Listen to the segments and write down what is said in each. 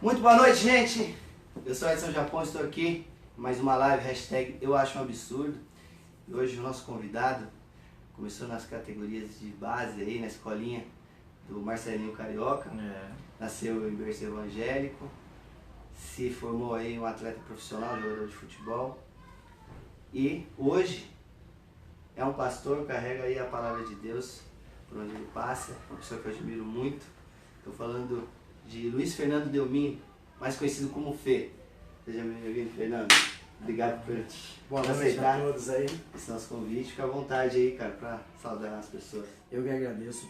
Muito boa noite, gente! Eu sou Edson Japão, estou aqui em mais uma live, hashtag Eu Acho um Absurdo. E hoje o nosso convidado começou nas categorias de base aí, na escolinha do Marcelinho Carioca. Nasceu em berço evangélico, se formou aí um atleta profissional, jogador de futebol. E hoje é um pastor, carrega aí a palavra de Deus por onde ele passa, uma pessoa que eu admiro muito. Estou falando de Luiz Fernando Delmin, mais conhecido como Fê. Seja bem-vindo, Fernando. Obrigado por aceitar a todos aí. esse nosso convite. Fica à vontade aí, cara, para saudar as pessoas. Eu que agradeço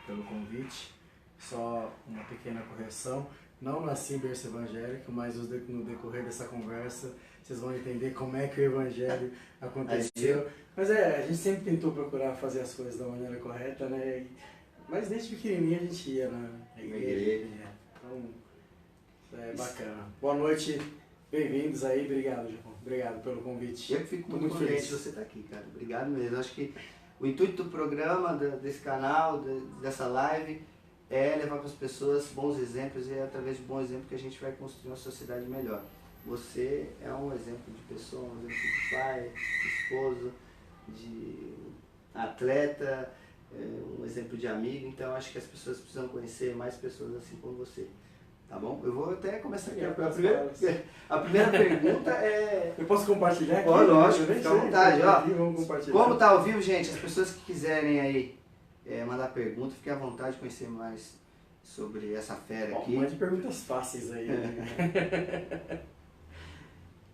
pelo convite. Só uma pequena correção. Não nasci em berço evangélico, mas no decorrer dessa conversa vocês vão entender como é que o evangelho aconteceu. Mas a gente sempre tentou procurar fazer as coisas da maneira correta, né? Mas desde pequenininho a gente ia na igreja. Então, é bacana. Boa noite, bem-vindos aí. Obrigado, Japão. Obrigado pelo convite. Eu fico muito contente de você estar aqui, cara. Obrigado mesmo. Acho que o intuito do programa, desse canal, dessa live, é levar para as pessoas bons exemplos, e é através de bons exemplos que a gente vai construir uma sociedade melhor. Você é um exemplo de pessoa, um exemplo de pai, de esposo, de atleta, um exemplo de amigo. Então acho que as pessoas precisam conhecer mais pessoas assim como você. Tá bom? Eu vou até começar aqui. A primeira pergunta é... Eu posso compartilhar aqui? Lógico, fica à vontade. Vamos compartilhar. Como tá ao vivo, gente, as pessoas que quiserem aí mandar pergunta, fiquem à vontade de conhecer mais sobre essa fera aqui. Mande perguntas fáceis aí. Né?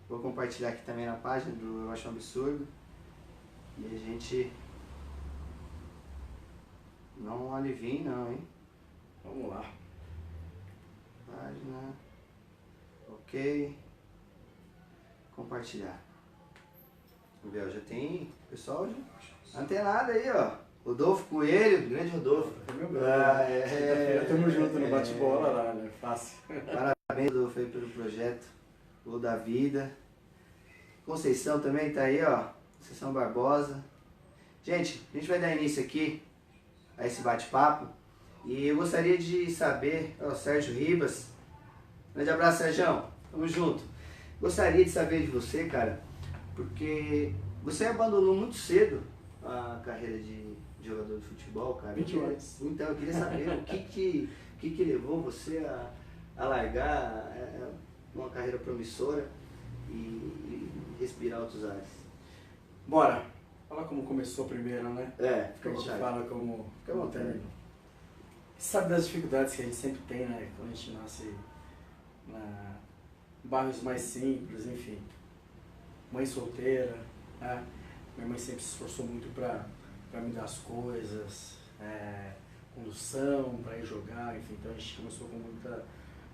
Vou compartilhar aqui também na página do Eu Acho um Absurdo. E a gente não alivie não, hein? Vamos lá. Página. Ok. Compartilhar. Viu? Já tem pessoal antenado aí, ó. Rodolfo Coelho, grande Rodolfo. É meu brother. Tamo junto no bate-bola lá, né? Fácil. Parabéns, Rodolfo, aí pelo projeto O da Vida. Conceição também tá aí, ó. Conceição Barbosa. Gente, a gente vai dar início aqui a esse bate-papo. E eu gostaria de saber, ó, Sérgio Ribas. Grande abraço, Sérgio. Tamo junto. Gostaria de saber de você, cara, porque você abandonou muito cedo a carreira de jogador de futebol, cara. 20 anos. Então eu queria saber o que levou você a largar uma carreira promissora e respirar outros ares. Bora. Fala como começou primeiro, né? Fica à a gente vontade. fala como terminou. Sabe das dificuldades que a gente sempre tem, né? Quando a gente nasce em bairros mais simples, enfim. Mãe solteira, né? Minha mãe sempre se esforçou muito para me dar as coisas, condução, para ir jogar, enfim. Então a gente começou com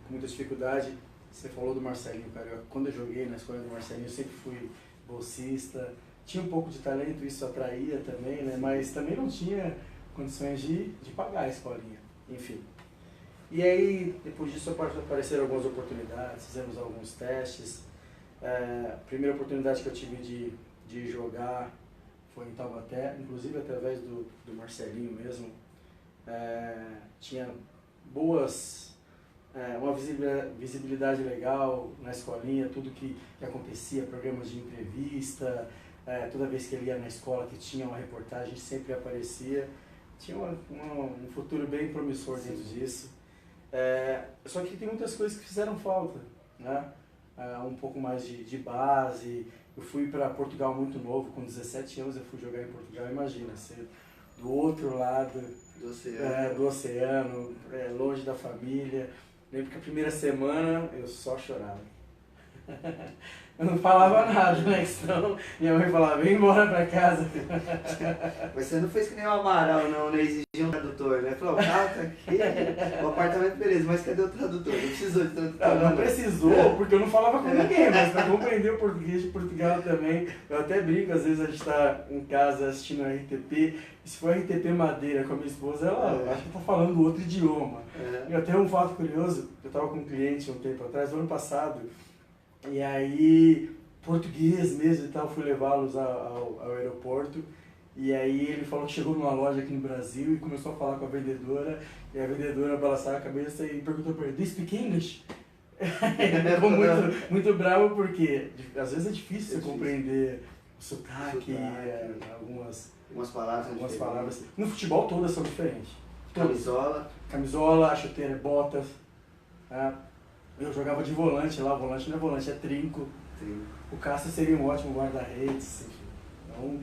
muita dificuldade. Você falou do Marcelinho Carioca. Quando eu joguei na escola do Marcelinho, eu sempre fui bolsista. Tinha um pouco de talento, isso atraía também, né? Mas também não tinha condições de pagar a escolinha, enfim. E aí, depois disso, apareceram algumas oportunidades, fizemos alguns testes. A primeira oportunidade que eu tive de jogar foi em Taubaté, inclusive através do Marcelinho mesmo. Tinha uma visibilidade legal na escolinha, tudo que acontecia, programas de entrevista, toda vez que ele ia na escola que tinha uma reportagem sempre aparecia. Tinha um futuro bem promissor dentro disso. Só que tem muitas coisas que fizeram falta, né? Um pouco mais de base. Eu fui para Portugal muito novo, com 17 anos eu fui jogar em Portugal. Imagina, ser do outro lado do oceano, longe da família. Lembro que a primeira semana eu só chorava. Eu não falava nada, né? Senão minha mãe falava, vem embora pra casa. Mas você não fez que nem o Amaral, não exigiu um tradutor, né? Falou, o carro tá aqui, o apartamento, beleza, mas cadê o tradutor? Não precisou de tradutor. Não precisou, porque eu não falava com ninguém, mas para compreender o português de Portugal também, eu até brinco, às vezes a gente tá em casa assistindo a RTP, e se for RTP Madeira com a minha esposa, ela acha que tá falando outro idioma. E até um fato curioso, eu tava com um cliente um tempo atrás, no ano passado, e aí, português mesmo e tal, fui levá-los ao aeroporto. E aí ele falou que chegou numa loja aqui no Brasil e começou a falar com a vendedora. E a vendedora balançava a cabeça e perguntou para ele, do you speak English? Ele ficou muito bravo porque às vezes é difícil você compreender o sotaque, algumas palavras. No futebol todas são diferentes. Camisola, chuteira, botas. Eu jogava de volante lá, volante não é volante, é trinco. O Cássio seria um ótimo guarda-redes. Então,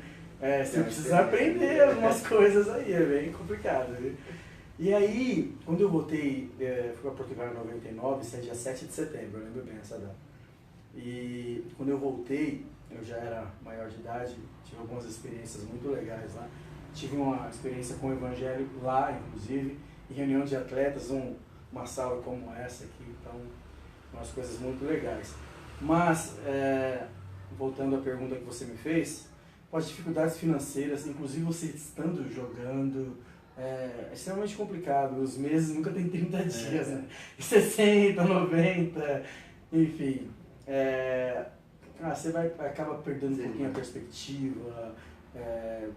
você precisa aprender algumas coisas aí, é bem complicado. Viu? E aí, quando eu voltei, fui para Portugal em 99, isso é dia 7 de setembro, eu lembro bem essa data. E quando eu voltei, eu já era maior de idade, tive algumas experiências muito legais lá. Tive uma experiência com o Evangelho lá, inclusive, em reunião de atletas, uma sala como essa aqui, então, umas coisas muito legais. Mas, voltando à pergunta que você me fez, as dificuldades financeiras, inclusive você estando jogando, é extremamente complicado. Os meses nunca tem 30 dias, né? 60, 90, enfim. Você acaba perdendo um pouquinho a perspectiva. É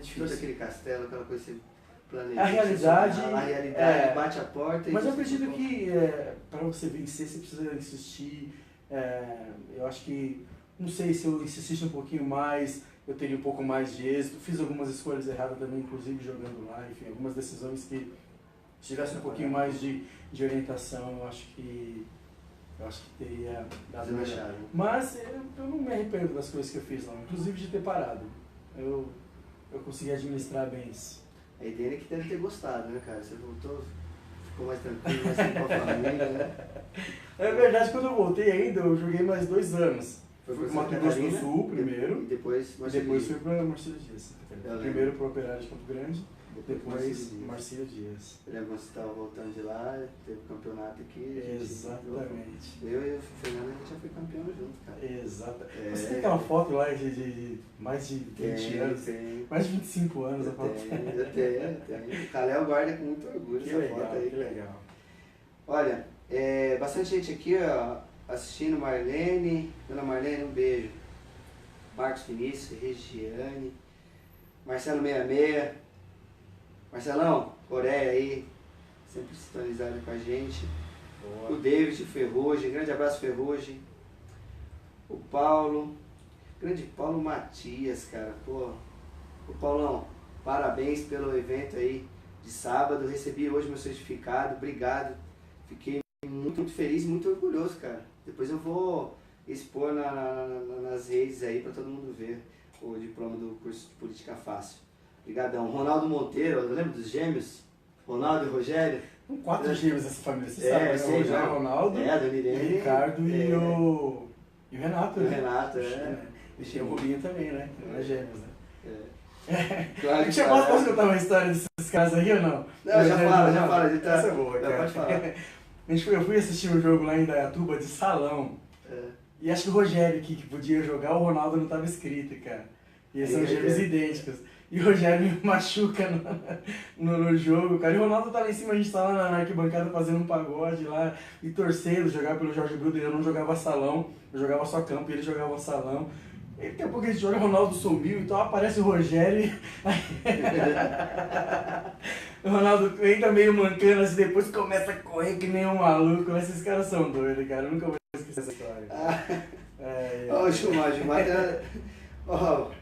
difícil. Aquele castelo, aquela coisa que você planeja. A realidade bate a porta. Mas eu acredito que para você vencer, você precisa insistir. Eu acho que, não sei, se eu insistisse um pouquinho mais, eu teria um pouco mais de êxito. Fiz algumas escolhas erradas também, inclusive jogando lá, enfim, algumas decisões que, se tivesse um pouquinho mais de orientação, eu acho que teria dado melhor. Mas eu não me arrependo das coisas que eu fiz, não, inclusive de ter parado. Eu consegui administrar bem isso. A ideia é que deve ter gostado, né, cara? Você voltou, ficou mais tranquilo, mais tempo com a família, né? É verdade, quando eu voltei ainda, eu joguei mais 2 anos. Fui para o Mato Grosso do Sul primeiro, e depois fui para Marcílio Dias. Primeiro para o Operário de Campo Grande, depois Marcílio Dias. Eu lembro que você estava voltando de lá, teve um campeonato aqui. Exatamente. Eu e o Fernando, a gente já foi campeão junto, cara. Exato. Você tem aquela foto lá de mais de 20 anos? Mais de 25 anos a foto. Eu tenho. O Calel guarda com muito orgulho essa foto aí. Que legal. Olha, bastante gente aqui, ó, assistindo. Marlene, dona Marlene, um beijo. Marcos Vinícius, Regiane, Marcelo 66, Marcelão, Coreia aí, sempre sintonizado com a gente. Boa. O David Ferrugem, grande abraço Ferrugem. O Paulo, grande Paulo Matias, cara, pô. O Paulão, parabéns pelo evento aí de sábado, recebi hoje meu certificado, obrigado. Fiquei muito feliz e muito orgulhoso, cara. Depois eu vou expor nas redes aí para todo mundo ver o diploma do curso de Política Fácil. Obrigadão. Ronaldo Monteiro, eu lembro dos gêmeos? Ronaldo e Rogério. 4 gêmeos dessa família, você sabe, né? Sei, o Ronaldo, o Ricardo e o Renato. O Renato, E tinha o Rubinho também, né? Não é gêmeos, né? Claro que posso contar uma história desses caras aí ou não? Não, já fala. Essa é boa, cara. Pode falar. Eu fui assistir um jogo lá em Indaiatuba de salão. E acho que o Rogério que podia jogar, o Ronaldo não estava escrito, cara. E eles são gêmeos idênticos. E o Rogério me machuca no jogo, cara. E o Ronaldo tá lá em cima, a gente tá lá na arquibancada fazendo um pagode lá e torcendo, jogar pelo Jorge Bruder. Eu não jogava salão, eu jogava só campo e ele jogava salão. E daqui a pouco a gente joga, o Ronaldo sumiu, então aparece o Rogério e... O Ronaldo entra meio mancando assim, depois começa a correr que nem um maluco. Esses caras são doidos, cara. Eu nunca vou esquecer essa história. Ô, Gilmar,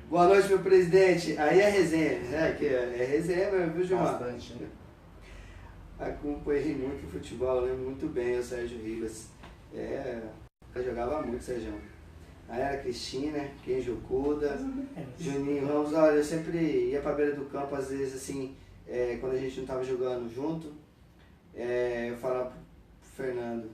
boa noite, meu presidente. Aí é resenha. É resenha mesmo, viu, Gilmar? Bastante, né? Acompanhei muito futebol, eu lembro muito bem o Sérgio Ribas. Eu jogava muito, Sérgio. Aí era Cristina, Kenjo Kuda, Juninho Ramos. Olha, eu sempre ia pra beira do campo, às vezes, assim, quando a gente não tava jogando junto, eu falava pro Fernando,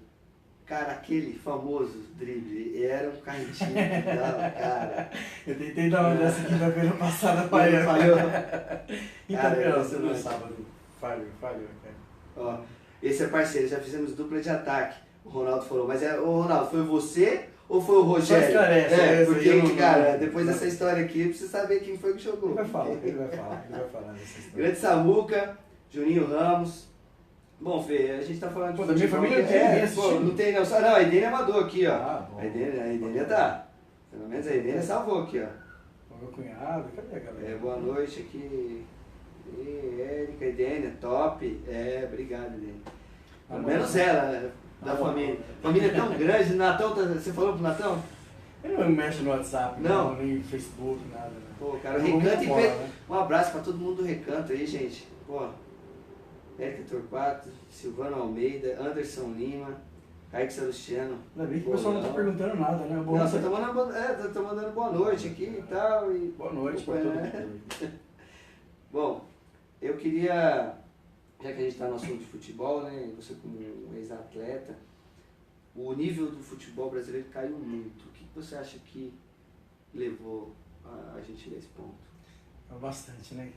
cara, aquele famoso drible, era um carretinho que dava, cara. Eu tentei dar uma dessa quinta-feira passada, falhou. Quinta-feira, no sábado, falhou, cara. Ó, esse é parceiro, já fizemos dupla de ataque. O Ronaldo falou, mas ô Ronaldo, foi você ou foi o Rogério? Esclarece, porque, cara, depois dessa história aqui, precisa saber quem foi que jogou. Ele vai falar dessa história. Grande Samuca, Juninho Ramos. Bom, Fê, a gente tá falando de da minha família não tem não. Não, a Edênia mandou aqui, ó. Bom. A Edênia tá. Pelo menos a Edênia salvou aqui, ó. O meu cunhado, cadê a galera? Boa noite aqui. Érica, Edênia, top. Obrigado, Edênia. Pelo menos ela, né? da família. A família é tão grande, Natão, você falou pro Natão? Ele não mexe no WhatsApp, não, nem no Facebook, nada. Né? Pô, cara, o Recanto né? Um abraço pra todo mundo do Recanto aí, gente. Pô, Érica Torquato, Silvano Almeida, Anderson Lima, Kaique Salustiano. Ainda bem que o pessoal não tá perguntando nada, né? Não, você tá mandando boa noite aqui e tal. E... Boa noite pra todo mundo. Bom, eu queria, já que a gente está no assunto de futebol, né, você como um ex-atleta, o nível do futebol brasileiro caiu muito. O que você acha que levou a gente nesse ponto? É bastante, né?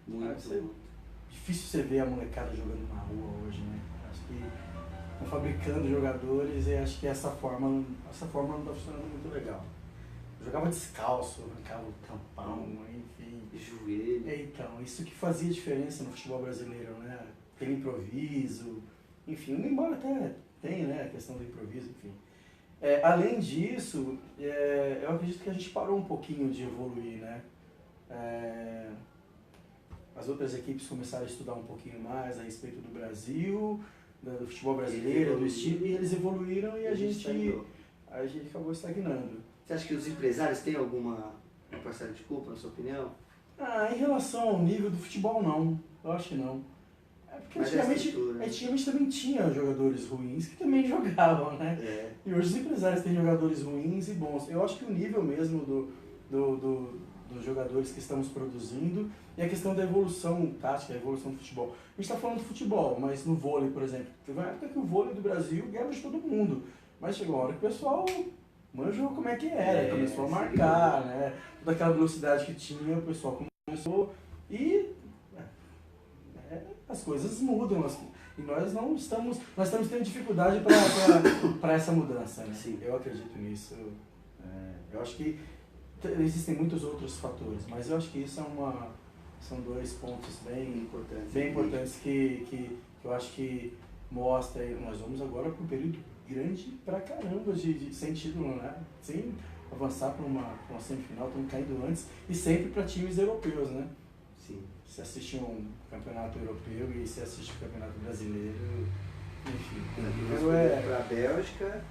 Muito. Difícil você ver a molecada jogando na rua hoje, né? Acho que estão fabricando jogadores e acho que essa forma não está funcionando muito legal. Eu jogava descalço, arrancava o tampão, enfim. Joelho. Então, isso que fazia diferença no futebol brasileiro, né? Aquele improviso, enfim, embora até tenha, né, a questão do improviso, enfim. Além disso, eu acredito que a gente parou um pouquinho de evoluir, né? As outras equipes começaram a estudar um pouquinho mais a respeito do Brasil, do futebol brasileiro, do estilo, e eles evoluíram e a gente acabou estagnando. Você acha que os empresários têm alguma parcela de culpa, na sua opinião? Em relação ao nível do futebol, não. Eu acho que não. Porque antigamente também tinha jogadores ruins que também jogavam, né? E hoje os empresários têm jogadores ruins e bons. Eu acho que o nível mesmo dos jogadores que estamos produzindo e a questão da evolução tática, a evolução do futebol. A gente está falando de futebol, mas no vôlei, por exemplo, teve uma época que o vôlei do Brasil ganhava de todo mundo. Mas chegou uma hora que o pessoal manjou como é que era, começou a marcar, né? Toda aquela velocidade que tinha, o pessoal começou e as coisas mudam. E nós estamos tendo dificuldade para essa mudança, né? Sim. Eu acredito nisso. Eu acho que existem muitos outros fatores, mas eu acho que isso são dois pontos bem importantes que eu acho que mostra. Nós vamos agora para um período grande pra caramba sem título, né? Sem avançar para uma semifinal, estamos caindo antes, e sempre para times europeus, né? Sim. Se assiste um campeonato europeu e se assiste um campeonato brasileiro, enfim. Para a Bélgica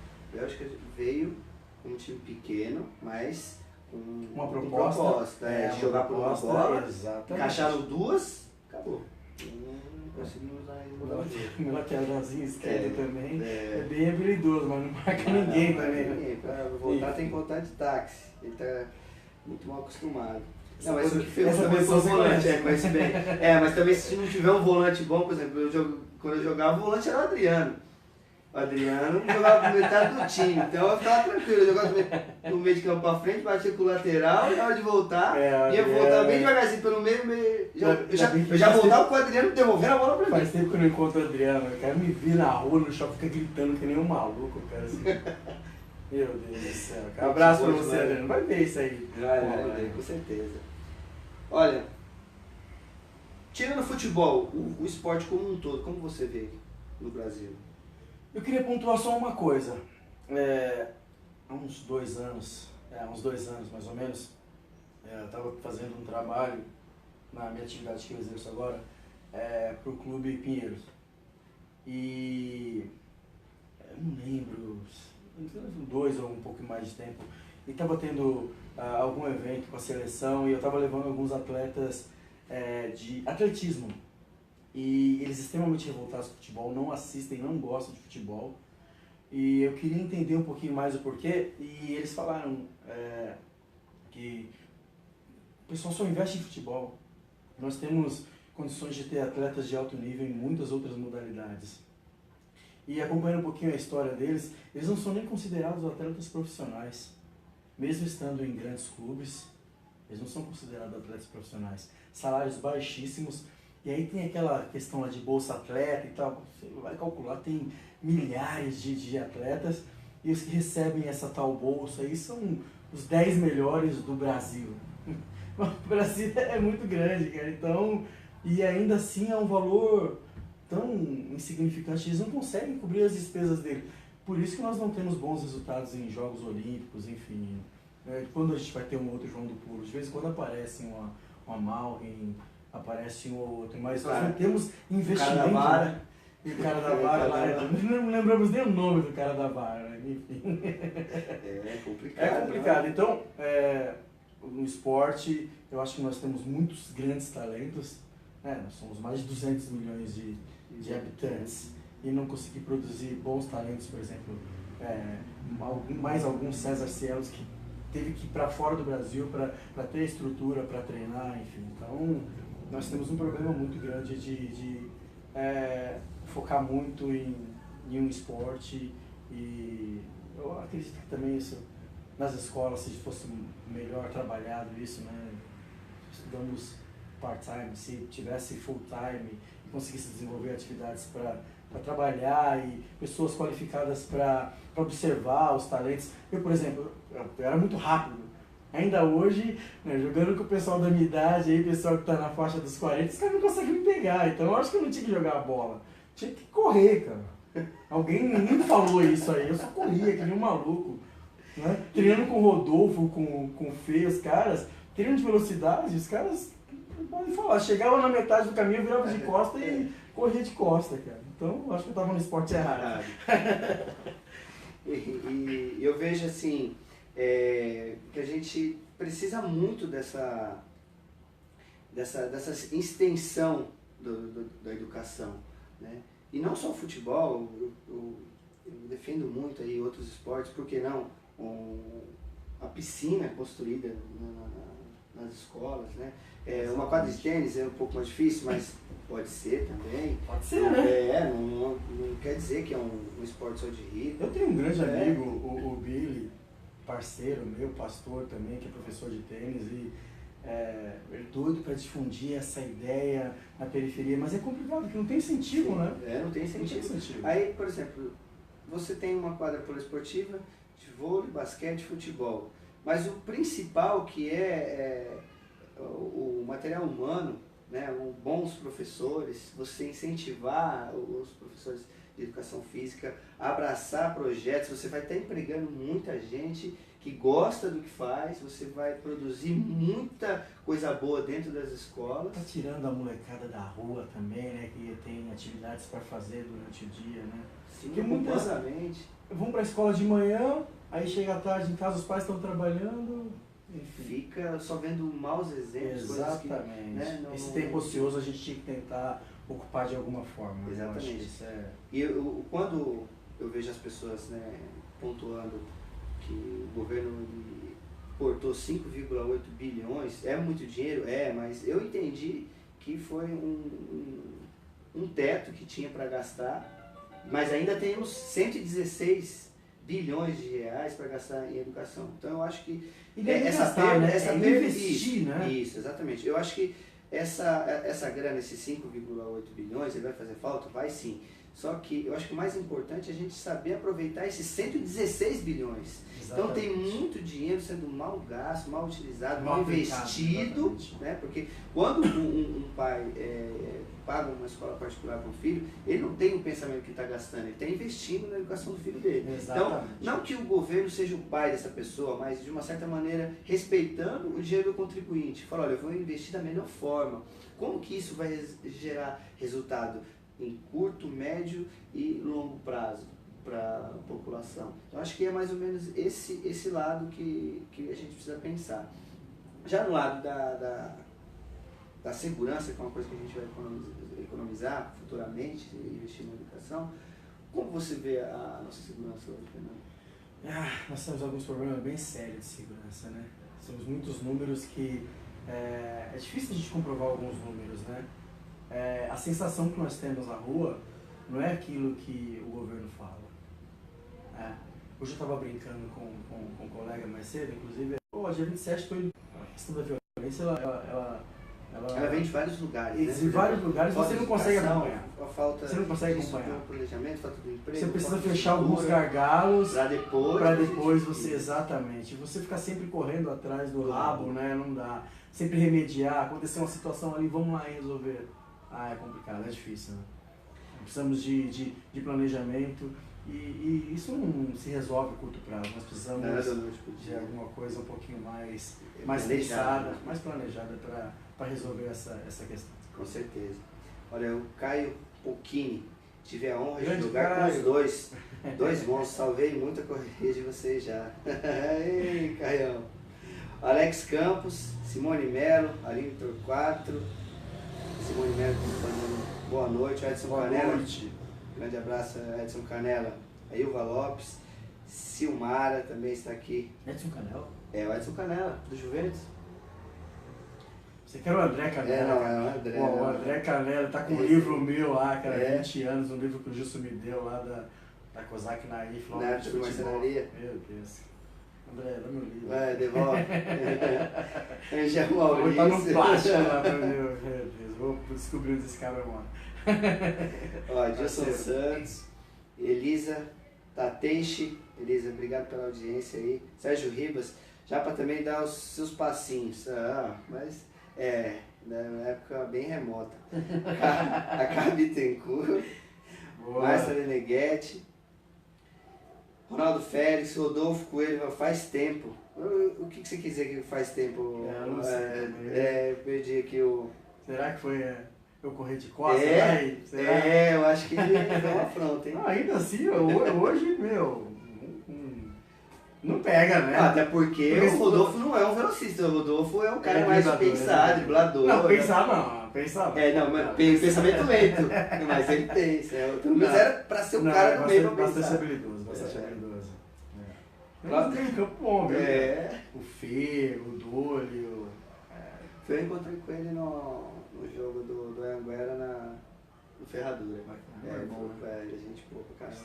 veio com um time pequeno, mas com uma proposta, jogar por uma bola, exatamente. encaixaram duas, acabou. Conseguimos mudar o jogo. Meu lateralzinho esquerdo também é bem habilidoso, mas não marca ninguém também. Para voltar tem que voltar de táxi, ele está muito mal acostumado. Não, mas o que fez também foi o volante, conhece bem. Mas também se não tiver um volante bom, por exemplo, quando eu jogava, o volante era o Adriano. O Adriano jogava com metade do time, então eu ficava tranquilo, eu jogava no meio de campo pra frente, batia com o lateral, e na hora de voltar, ia voltar bem devagarzinho pelo meio, eu já voltava com o Adriano devolvendo a bola pra mim. Faz tempo que eu não encontro o Adriano, o cara me vira na rua, no shopping, fica gritando que nem um maluco, cara, assim. Meu Deus do céu, cara. Abraço pra você, Adriano, vai ver isso aí. Vai, com certeza. Olha, tirando o futebol, o esporte como um todo, como você vê no Brasil? Eu queria pontuar só uma coisa. Há uns 2 anos mais ou menos, eu estava fazendo um trabalho na minha atividade que eu exerço agora para o Clube Pinheiros. E eu não lembro, 2 ou um pouco mais de tempo, e estava tendo algum evento com a seleção e eu estava levando alguns atletas de atletismo. E eles extremamente revoltados com o futebol, não assistem, não gostam de futebol. E eu queria entender um pouquinho mais o porquê. E eles falaram que o pessoal só investe em futebol. Nós temos condições de ter atletas de alto nível em muitas outras modalidades. E acompanhando um pouquinho a história deles, eles não são nem considerados atletas profissionais. Mesmo estando em grandes clubes, eles não são considerados atletas profissionais. Salários baixíssimos. E aí tem aquela questão lá de bolsa atleta e tal, você vai calcular, tem milhares de atletas, e os que recebem essa tal bolsa aí são os 10 melhores do Brasil. O Brasil é muito grande, cara, então, e ainda assim é um valor tão insignificante, eles não conseguem cobrir as despesas dele. Por isso que nós não temos bons resultados em Jogos Olímpicos, enfim. Quando a gente vai ter um outro João do Pulo, de vez em quando aparece uma Malrin, aparece um ou outro, mas nós não temos investimento. E o cara da vara lá, não lembramos nem o nome do cara da vara, né? Enfim. É complicado. É complicado. Né? Então, no esporte, eu acho que nós temos muitos grandes talentos. Nós somos mais de 200 milhões de habitantes. E não conseguir produzir bons talentos, por exemplo, mais alguns César Cielos que teve que ir para fora do Brasil para ter estrutura, para treinar, enfim. Então, nós temos um problema muito grande de focar muito em um esporte, e eu acredito que também isso nas escolas, se fosse melhor trabalhado isso, né? Estudamos part-time, se tivesse full-time e conseguisse desenvolver atividades para trabalhar e pessoas qualificadas para observar os talentos. Eu, por exemplo, eu era muito rápido. Ainda hoje, né, jogando com o pessoal da minha idade, aí, pessoal que está na faixa dos 40, os caras não conseguem me pegar. Então eu acho que eu não tinha que jogar a bola. Tinha que correr, cara. Ninguém falou isso aí. Eu só corria, que nem um maluco. Né? Treinando com o Rodolfo, com o Fê, os caras, treino de velocidade, os caras, podem falar, chegava na metade do caminho, virava de costa e corria de costa, cara. Então, eu acho que eu estava no esporte errado. E eu vejo assim, que a gente precisa muito dessa extensão da educação, né? E não só o futebol, eu defendo muito aí outros esportes, por que não? A piscina construída nas escolas, né? Uma quadra de tênis é um pouco mais difícil, mas pode ser também. Pode ser, né? Não quer dizer que é um esporte só de rico. Eu tenho um grande amigo, o Billy, parceiro meu, pastor também, que é professor de tênis, e ele é doido para difundir essa ideia na periferia, mas é complicado, porque não tem incentivo, né? Não tem incentivo. Aí, por exemplo, você tem uma quadra poliesportiva de vôlei, basquete, futebol, mas o principal que o material humano, né, bons professores, você incentivar os professores de educação física a abraçar projetos, você vai estar empregando muita gente que gosta do que faz, você vai produzir muita coisa boa dentro das escolas. Tá tirando a molecada da rua também, né, que tem atividades para fazer durante o dia, né? Sim, completamente. Vão para a escola de manhã, aí chega à tarde em casa, os pais estão trabalhando, enfim. Fica só vendo maus exemplos. Exatamente. Coisas que, né, esse tempo ocioso a gente tinha que tentar ocupar de alguma forma. Exatamente. E quando eu vejo as pessoas, né, pontuando que o governo cortou 5,8 bilhões, é muito dinheiro? Mas eu entendi que foi um teto que tinha para gastar, mas ainda temos 116 bilhões de reais para gastar em educação. Então eu acho que investir, né? Isso, exatamente. Eu acho que essa grana, esses 5,8 bilhões, ele vai fazer falta? Vai sim. Só que eu acho que o mais importante é a gente saber aproveitar esses 116 bilhões. Exatamente. Então tem muito dinheiro sendo mal gasto, mal utilizado, mal investido, né? Porque quando um pai paga uma escola particular para o filho, ele não tem o pensamento que está gastando, ele está investindo na educação do filho dele. Exatamente. Então, não que o governo seja o pai dessa pessoa, mas de uma certa maneira respeitando o dinheiro do contribuinte. Fala, olha, eu vou investir da melhor forma. Como que isso vai gerar resultado em curto, médio e longo prazo para a população? Então acho que é mais ou menos esse lado que a gente precisa pensar. Já no lado da segurança, que é uma coisa que a gente vai economizar futuramente, investir na educação, como você vê a nossa segurança hoje, Fernando? Nós temos alguns problemas bem sérios de segurança, né? Temos muitos números que é difícil a gente comprovar alguns números, né? A sensação que nós temos na rua não é aquilo que o governo fala. Hoje eu estava brincando com um colega mais cedo, inclusive, dia 27 estou indo. A questão da violência, ela vem de vários lugares, né? De vários lugares você não consegue acompanhar. Você não consegue acompanhar. Planejamento, falta do emprego, você precisa fechar alguns gargalos para depois você, exatamente, você ficar sempre correndo atrás do rabo, né? Não dá. Sempre remediar, acontecer uma situação ali, vamos lá resolver. É complicado, é difícil, né? Precisamos de planejamento e isso não se resolve a curto prazo. Nós precisamos de alguma coisa um pouquinho mais pensada, mais planejada para resolver essa questão. Com certeza. Olha, o Caio Pocchini Tive a honra de Grande jogar com Caio. os dois. Dois monstros, salvei muita correria de vocês já. Ei, Caião. Alex Campos, Simone Melo, Aline Torquato, Simone Melo falando boa noite, Edson Boa Canela. noite. Grande abraço, Edson Canela. A Ilva Lopes, Silmara também está aqui. Edson Canela? É o Edson Canela, do Juventus. Você quer o André Canela? É, não, é o André. Pô, o André Canela tá com um livro meu lá, cara, 20 anos, um livro que o Gilson me deu lá da Kozak Naif, lá Na no arte de futebol. marcenaria. Meu Deus. André, dá meu livro. Vai, devolve. Angel Vou botar no Maurício. plástico lá pra mim, meu Deus. Vou descobrir onde esse cara mora. Ó, Dilson Santos, Elisa Tateixe. Elisa, obrigado pela audiência aí. Sérgio Ribas, já para também dar os seus passinhos. Mas na época bem remota. A Gabi Tencourt, Márcia Leneghetti, Ronaldo Félix, Rodolfo Coelho, faz tempo. O que você quis dizer que faz tempo? Não sei. Perdi aqui o... Será que foi eu correr de costas? Será? Eu acho que ele foi uma afronta, hein? Não, ainda assim, hoje, meu, não pega, né? Até porque o Rodolfo não é um velocista, o Rodolfo é um cara mais pensado, driblador. Não, pensar não, pensar não. Mas pensamento lento, mas ele pensa. Pelo menos era pra ser um cara do meio pra pensar. Bastante habilidoso. Mas tem um campo bom, viu? O Fê, o Dolio. Eu encontrei com ele no jogo do Anguera no Ferradura. A gente pouco, caramba.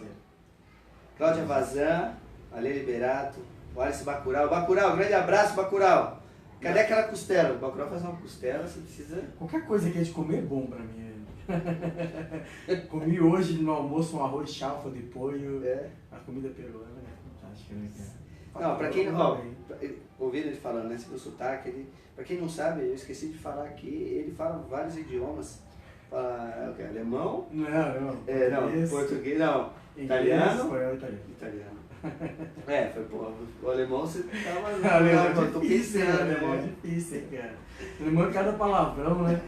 Cláudia Vazan, Ale Liberato, Wallace Bacurau. Bacurau, grande abraço, Bacurau. Cadê aquela costela? O Bacurau faz uma costela, você precisa... Qualquer coisa que a gente comer é bom pra mim. Comi hoje no almoço um arroz chalfa de polho. A comida peruana é fantástica, né? Não, pra quem não... Ouvindo ele falando, né? Esse sotaque, pra quem não sabe, eu esqueci de falar aqui, ele fala vários idiomas. Fala o quê? Alemão? Não. Português, não. Inglês, Italiano? Espanhol, italiano. Foi, pô, o alemão você tava... Alemão eu tô pensando, alemão. É difícil, hein, cara. Alemão é cada palavrão, né?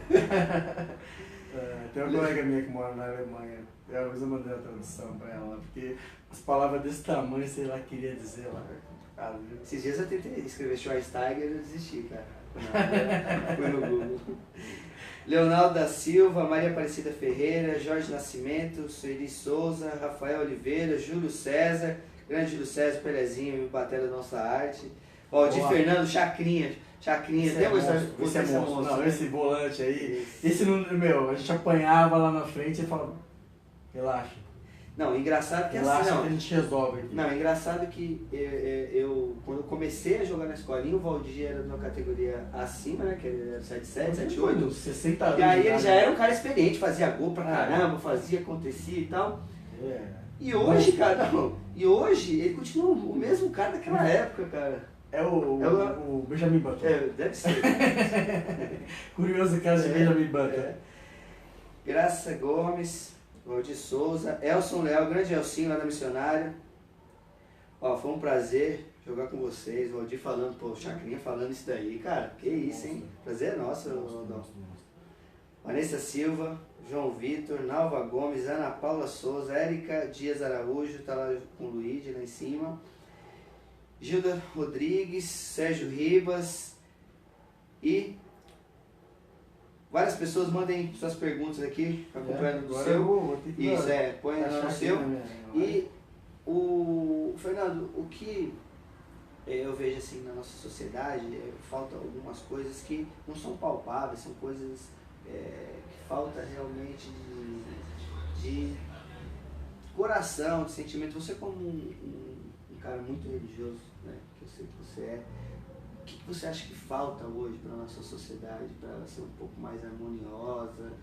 Tem uma colega minha que mora na Alemanha. Eu às vezes mandei a tradução pra ela, porque as palavras desse tamanho, sei lá, queria dizer lá. Esses dias eu tentei escrever Schweinsteiger e eu desisti, cara. Fui no Google. Leonardo da Silva, Maria Aparecida Ferreira, Jorge Nascimento, Sueli Souza, Rafael Oliveira, Júlio César, grande Júlio César, Pelezinho, Batera da Nossa Arte. Ó, de Fernando Chacrinha, tem uma história de esse monstro. Não, esse volante aí, esse não, meu, a gente apanhava lá na frente e falava, relaxa. Não, engraçado que relaxa assim, não. Que a gente resolve aqui. Não, engraçado que eu quando eu comecei a jogar na escolinha, o Valdir era de uma categoria acima, né, que era 77, 78. 60 anos. E aí ele já era um cara experiente, fazia gol pra caramba, fazia, acontecia e tal. E hoje, cara, e hoje ele continua o mesmo cara daquela época, cara. É o Benjamin Button. Deve ser. Curioso caso de Benjamin Button. Graça Gomes, Valdir Souza, Elson Leal, grande Elcinho lá da Missionária. Ó, foi um prazer jogar com vocês. O Valdir falando, pô, o Chacrinha falando isso daí, cara. Que isso, hein? Prazer é nosso, Rodolfo. Vanessa Silva, João Vitor, Nalva Gomes, Ana Paula Souza, Érica Dias Araújo, tá lá com o Luigi lá em cima. Gilda Rodrigues, Sérgio Ribas e várias pessoas mandem suas perguntas aqui, acompanhando do seu. Isso, põe no seu. E o Fernando, o que eu vejo assim na nossa sociedade, falta algumas coisas que não são palpáveis, são coisas que falta realmente de coração, de sentimento. Você como um cara muito religioso, né, que eu sei que você é, o que você acha que falta hoje para a nossa sociedade, para ela ser um pouco mais harmoniosa,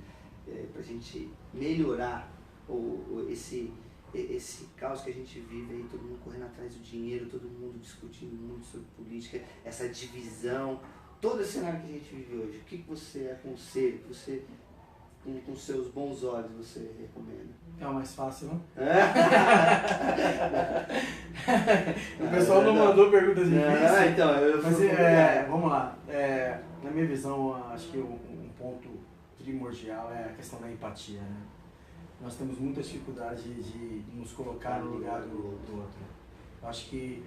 para a gente melhorar esse caos que a gente vive aí, todo mundo correndo atrás do dinheiro, todo mundo discutindo muito sobre política, essa divisão, todo esse cenário que a gente vive hoje, o que você aconselha, que você, com seus bons olhos, você recomenda? É o mais fácil, não? O pessoal não mandou perguntas difíceis. Então, mas vamos lá. Na minha visão, acho que um ponto primordial é a questão da empatia, né? nós temos muita dificuldade de nos colocar no lugar do outro. Eu acho que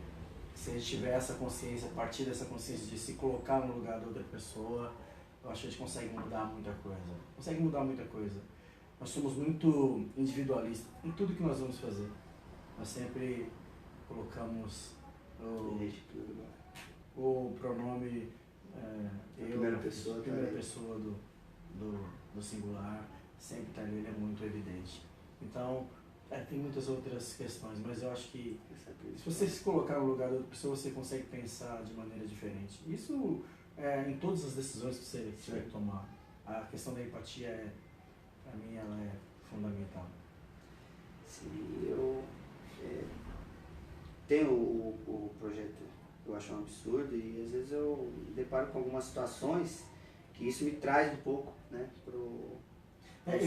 se a gente tiver essa consciência, a partir dessa consciência de se colocar no lugar da outra pessoa, eu acho que a gente consegue mudar muita coisa. Consegue mudar muita coisa. Nós somos muito individualistas em tudo que nós vamos fazer. Nós sempre colocamos o pronome eu, primeira pessoa do singular, sempre está ali, ele é muito evidente. Então, tem muitas outras questões, mas eu acho que se você se colocar no lugar da outra pessoa, você consegue pensar de maneira diferente. Isso em todas as decisões que você tiver que tomar. A questão da empatia, para mim, ela é fundamental. Sim, eu tenho o projeto, eu acho um absurdo, e às vezes eu me deparo com algumas situações que isso me traz um pouco, né, pro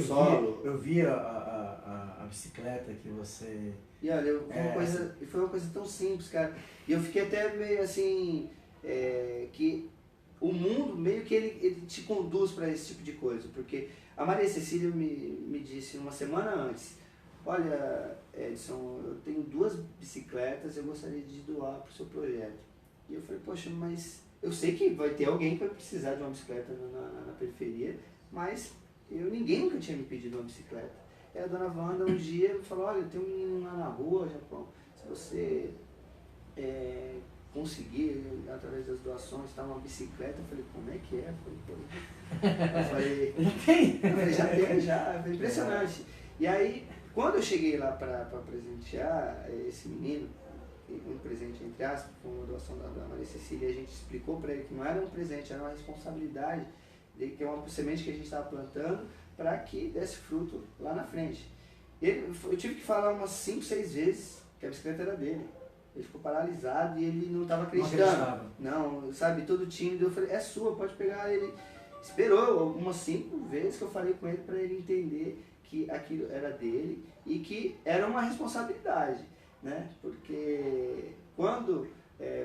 solo. Eu vi a bicicleta que você... E olha, foi uma coisa tão simples, cara. E eu fiquei até meio assim, que o mundo meio que ele te conduz para esse tipo de coisa. Porque a Maria Cecília me disse uma semana antes, olha, Edson, eu tenho 2 bicicletas, eu gostaria de doar para o seu projeto. E eu falei, poxa, mas eu sei que vai ter alguém que vai precisar de uma bicicleta na periferia, mas ninguém nunca tinha me pedido uma bicicleta. E a dona Wanda um dia falou, olha, tem um menino lá na rua, Japão, se você conseguir, através das doações, uma bicicleta, eu falei, como é que é? Eu falei, já tem, já, foi impressionante. E aí, quando eu cheguei lá para presentear esse menino, um presente entre aspas, com uma doação da Maria Cecília, a gente explicou para ele que não era um presente, era uma responsabilidade, que é uma semente que a gente estava plantando para que desse fruto lá na frente. Eu tive que falar umas 5, 6 vezes que a bicicleta era dele. Ele ficou paralisado e ele não estava acreditando. Não, sabe, todo tímido. Eu falei, é sua, pode pegar. Ele esperou algumas 5 vezes que eu falei com ele para ele entender que aquilo era dele e que era uma responsabilidade, né? Porque quando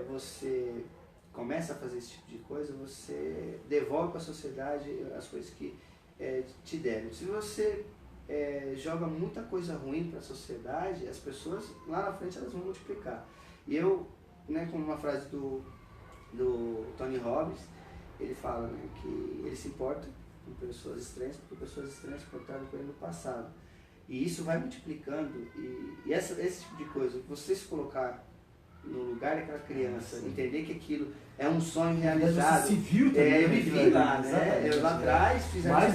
você começa a fazer esse tipo de coisa, você devolve para a sociedade as coisas que te deram. Se você joga muita coisa ruim para a sociedade, as pessoas lá na frente elas vão multiplicar. E eu, né, como uma frase do Tony Robbins, ele fala, né, que ele se importa com pessoas estranhas, porque pessoas estranhas se importaram com ele no passado. E isso vai multiplicando, e esse tipo de coisa, você se colocar no lugar daquela criança, entender que aquilo é um sonho realizado. Você se viu também, eu me vi lá, né? Eu lá atrás fiz mais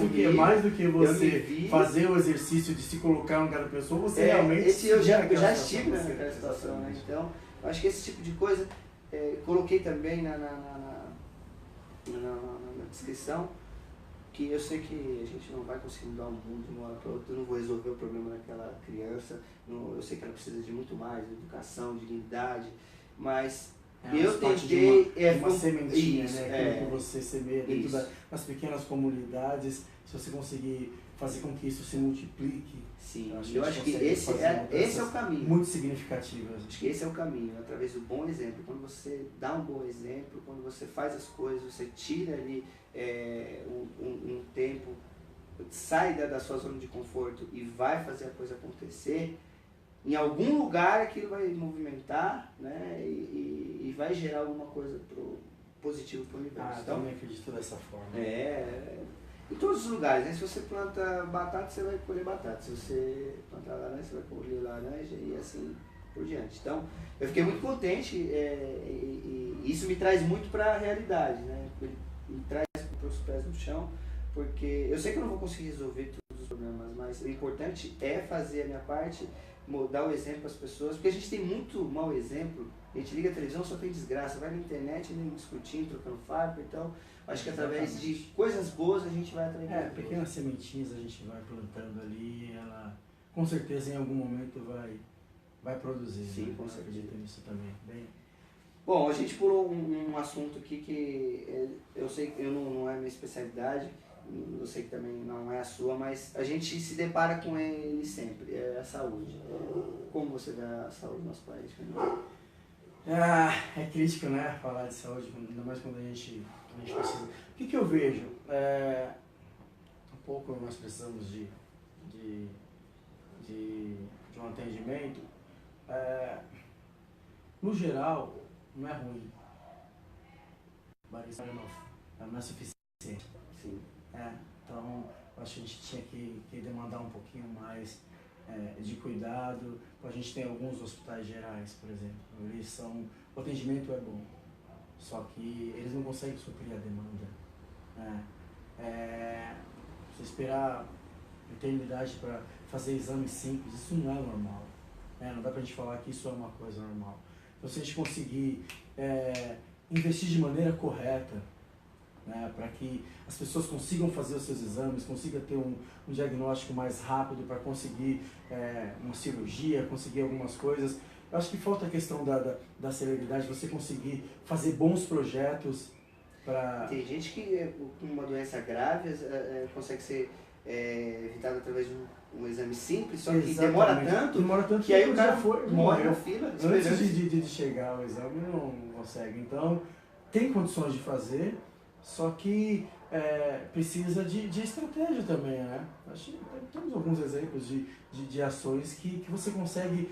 do que você fazer o exercício de se colocar no lugar da pessoa, você realmente... eu já estive naquela situação, né? Então, eu acho que esse tipo de coisa, coloquei também na descrição, que eu sei que a gente não vai conseguir mudar o mundo de uma hora para outra, eu não vou resolver o problema daquela criança, eu sei que ela precisa de muito mais, de educação, de dignidade, mas eu tentei... uma sementinha, isso, né? Que você semeia dentro das pequenas comunidades, se você conseguir fazer com que isso se multiplique. Sim, eu acho que esse é o caminho. Muito significativas. Acho que esse é o caminho, através do bom exemplo. Quando você dá um bom exemplo, quando você faz as coisas, você tira ali um tempo, sai da sua zona de conforto e vai fazer a coisa acontecer, em algum lugar aquilo vai movimentar, né, e vai gerar alguma coisa positivo para o universo. Então, também acredito dessa forma. Em todos os lugares, né? Se você planta batata, você vai colher batata. Se você plantar laranja, você vai colher laranja e assim por diante. Então, eu fiquei muito contente e isso me traz muito para a realidade, né? Me traz para os pés no chão, porque eu sei que eu não vou conseguir resolver todos os problemas, mas o importante é fazer a minha parte, dar o exemplo para as pessoas, porque a gente tem muito mau exemplo. A gente liga a televisão, só tem desgraça, vai na internet, nem discutindo, trocando farpa, então acho que através de coisas boas a gente vai atrair. Pequenas sementinhas a gente vai plantando ali, ela com certeza em algum momento vai produzir. Sim, né? Com certeza. Acredito nisso também. Bom, a gente pulou um assunto aqui que eu sei que não é minha especialidade, eu sei que também não é a sua, mas a gente se depara com ele sempre, é a saúde. Como você vê a saúde do nosso país, Fernando? É crítico, né, falar de saúde, ainda mais quando a gente precisa. O que eu vejo? Um pouco nós precisamos de de um atendimento, no geral, não é ruim. Mas isso não é suficiente. Sim. Então, acho que a gente tinha que demandar um pouquinho mais de cuidado. A gente tem alguns hospitais gerais, por exemplo, o atendimento é bom, só que eles não conseguem suprir a demanda. Você esperar eternidade para fazer exames simples, isso não é normal. Não dá para a gente falar que isso é uma coisa normal. Então, se a gente conseguir investir de maneira correta, para que as pessoas consigam fazer os seus exames, consigam ter um diagnóstico mais rápido para conseguir uma cirurgia, conseguir algumas coisas. Eu acho que falta a questão da celeridade, você conseguir fazer bons projetos para... Tem gente que com uma doença grave consegue ser evitada através de um exame simples, só que demora tanto que aí o cara morre na fila. Antes de chegar ao exame não consegue. Então, tem condições de fazer, só que precisa de estratégia também, né? Acho que temos alguns exemplos de ações que você consegue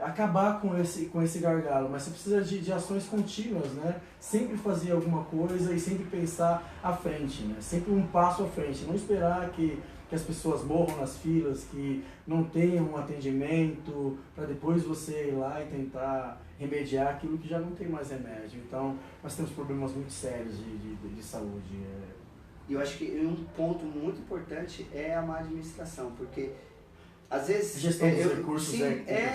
acabar com esse gargalo, mas você precisa de ações contínuas, né? Sempre fazer alguma coisa e sempre pensar à frente, né? Sempre um passo à frente, não esperar que as pessoas morram nas filas, que não tenham um atendimento, para depois você ir lá e tentar remediar aquilo que já não tem mais remédio. Então, nós temos problemas muito sérios de saúde. E eu acho que um ponto muito importante é a má administração, porque às vezes... A gestão dos recursos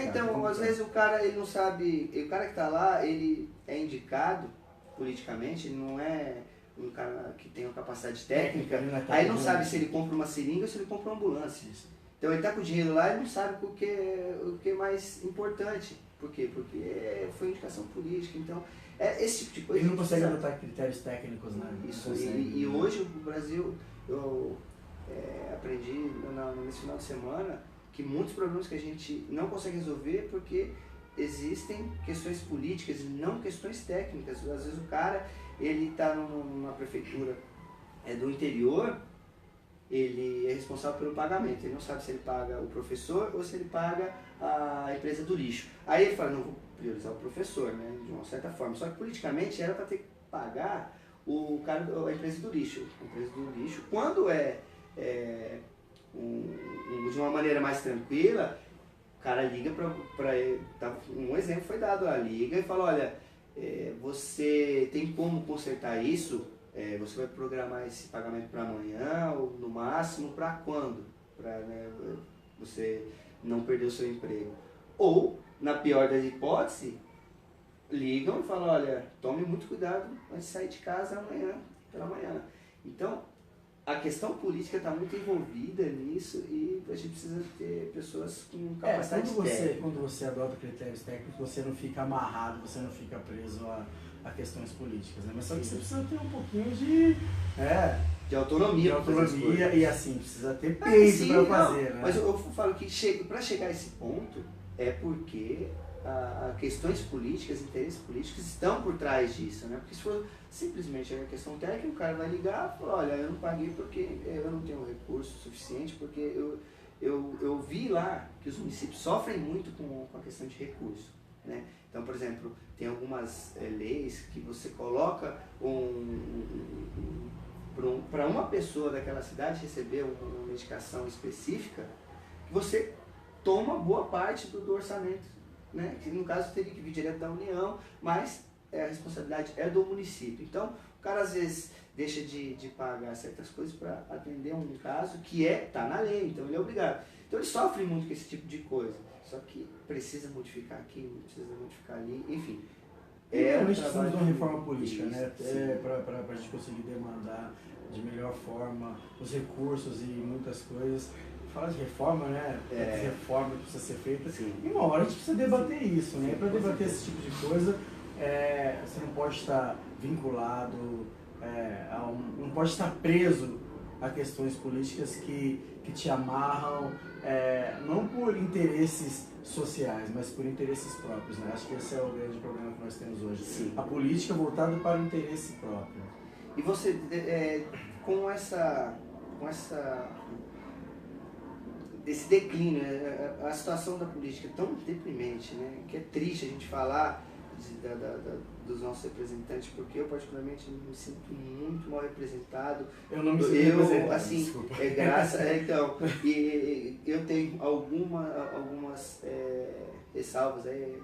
então, às vezes o cara ele não sabe, o cara que está lá, ele é indicado politicamente, ele não é um cara que tem uma capacidade técnica, aí não sabe se ele compra uma seringa ou se ele compra uma ambulância. Então ele está com o dinheiro lá e não sabe o que é mais importante. Por quê? Porque foi indicação política, então esse tipo de coisa... Ele não consegue adotar critérios técnicos, né? Isso, e hoje o Brasil, eu aprendi nesse final de semana que muitos problemas que a gente não consegue resolver porque existem questões políticas e não questões técnicas. Às vezes o cara, ele está numa prefeitura do interior, ele é responsável pelo pagamento, ele não sabe se ele paga o professor ou se ele paga a empresa do lixo. Aí ele fala, não, vou priorizar o professor, né, de uma certa forma. Só que politicamente era para ter que pagar o cara, a empresa do lixo. A empresa do lixo, quando de uma maneira mais tranquila, o cara liga um exemplo foi dado lá, liga e fala, olha, você tem como consertar isso? Você vai programar esse pagamento para amanhã ou no máximo para quando? Para você não perder o seu emprego. Ou, na pior das hipóteses, ligam e falam, olha, tome muito cuidado antes de sair de casa amanhã, pela manhã. Então, a questão política está muito envolvida nisso e a gente precisa ter pessoas com capacidade técnica. Quando você adota critérios técnicos, você não fica amarrado, você não fica preso a questões políticas, né? Mas só que você precisa ter um pouquinho de autonomia. E assim, precisa ter peito para fazer, né? Mas eu falo que para chegar a esse ponto é porque questões políticas, interesses políticos estão por trás disso, né? Porque se for simplesmente a questão técnica, o cara vai ligar e falar, olha, eu não paguei porque eu não tenho recurso suficiente, porque eu vi lá que os municípios sofrem muito com a questão de recurso, né? Então, por exemplo, tem algumas leis que você coloca para uma pessoa daquela cidade receber uma medicação específica, você toma boa parte do orçamento, né? Que no caso teria que vir direto da União, mas a responsabilidade é do município. Então, o cara às vezes deixa de pagar certas coisas para atender um caso que está na lei, então ele é obrigado. Então ele sofre muito com esse tipo de coisa, só que precisa modificar aqui, precisa modificar ali, enfim. Realmente precisamos de uma reforma política, né? Para a gente conseguir demandar de melhor forma os recursos e muitas coisas. Fala de reforma, né? Reforma que precisa ser feita. Sim. E uma hora a gente precisa debater isso, né? Para debater esse tipo de coisa, você não pode estar vinculado, não pode estar preso a questões políticas que te amarram, não por interesses sociais, mas por interesses próprios, né? Acho que esse é o grande problema que nós temos hoje. Sim. A política voltada para o interesse próprio. E você, com essa esse declínio, a situação da política é tão deprimente, né? Que é triste a gente falar dos nossos representantes, porque eu particularmente me sinto muito mal representado. Eu não me sinto representado, assim, desculpa. Então, e eu tenho algumas ressalvas aí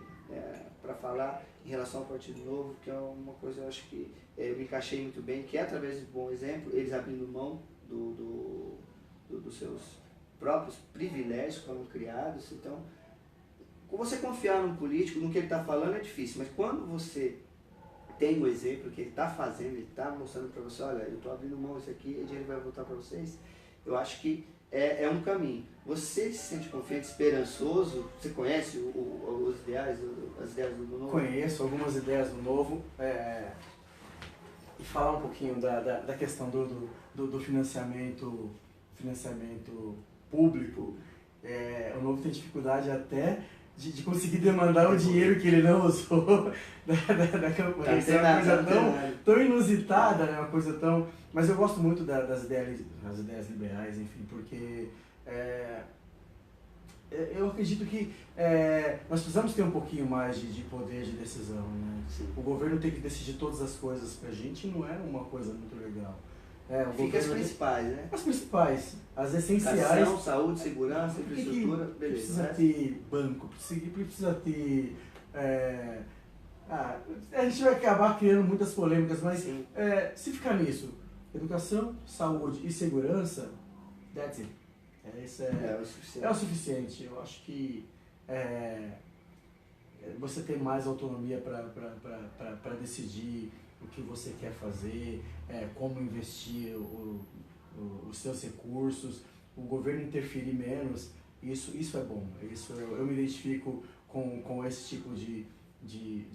para falar em relação ao Partido Novo, que é uma coisa eu acho que eu me encaixei muito bem, que é através de bom exemplo, eles abrindo mão dos seus próprios privilégios que foram criados. Então, você confiar num político, no que ele está falando é difícil, mas quando você tem o exemplo que ele está fazendo, ele está mostrando para você, olha, eu estou abrindo mão disso aqui, o dinheiro vai voltar para vocês, eu acho que é um caminho. Você se sente confiante, esperançoso? Você conhece os ideais, as ideias do Novo? Conheço algumas ideias do Novo, e falar um pouquinho da questão do financiamento público. O Novo tem dificuldade até de conseguir demandar o dinheiro que ele não usou da campanha. Isso é uma coisa tão inusitada, né? Uma coisa tão... Mas eu gosto muito das ideias liberais, enfim, porque eu acredito que nós precisamos ter um pouquinho mais de poder de decisão, né? Sim. O governo tem que decidir todas as coisas pra gente, não é uma coisa muito legal. Fica as principais, né? As principais, as essenciais. Educação, saúde, segurança, infraestrutura, beleza. Precisa ter banco, precisa ter... a gente vai acabar criando muitas polêmicas, mas se ficar nisso, educação, saúde e segurança, that's it. Isso é o suficiente. Eu acho que você tem mais autonomia para decidir o que você quer fazer, como investir os seus recursos, o governo interferir menos, isso é bom. Eu me identifico com esse tipo de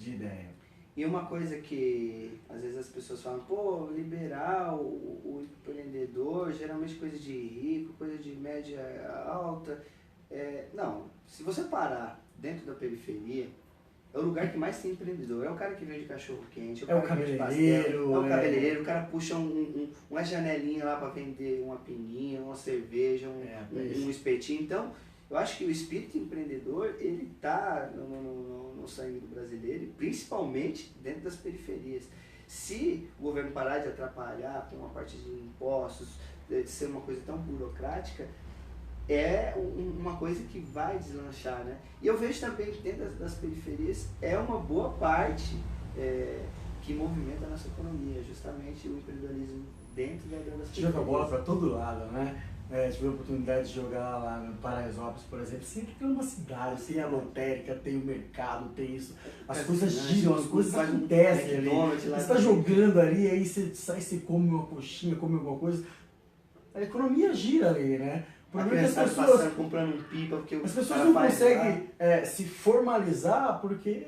ideia. E uma coisa que às vezes as pessoas falam, pô, liberal, o empreendedor, geralmente coisa de rico, coisa de média alta. Não, se você parar dentro da periferia, é o lugar que mais tem empreendedor. É o cara que vende cachorro quente, o cabeleireiro, é o cabeleireiro, o cara puxa uma janelinha lá para vender uma pininha, uma cerveja, um espetinho. Então, eu acho que o espírito empreendedor, ele está no sangue do brasileiro, principalmente dentro das periferias. Se o governo parar de atrapalhar com a parte de impostos, de ser uma coisa tão burocrática, é uma coisa que vai deslanchar, né? E eu vejo também que dentro das periferias é uma boa parte que movimenta a nossa economia, justamente o empreendedorismo dentro das periferias. Joga bola para todo lado, né? Tive a oportunidade de jogar lá no Paraisópolis, por exemplo, sempre tem uma cidade, tem a lotérica, tem o mercado, tem isso. As coisas giram, as coisas acontecem ali. Você está jogando ali, aí você sai, você come uma coxinha, come alguma coisa. A economia gira ali, né? A criança está passando, comprando um pipa, porque as pessoas não conseguem se formalizar porque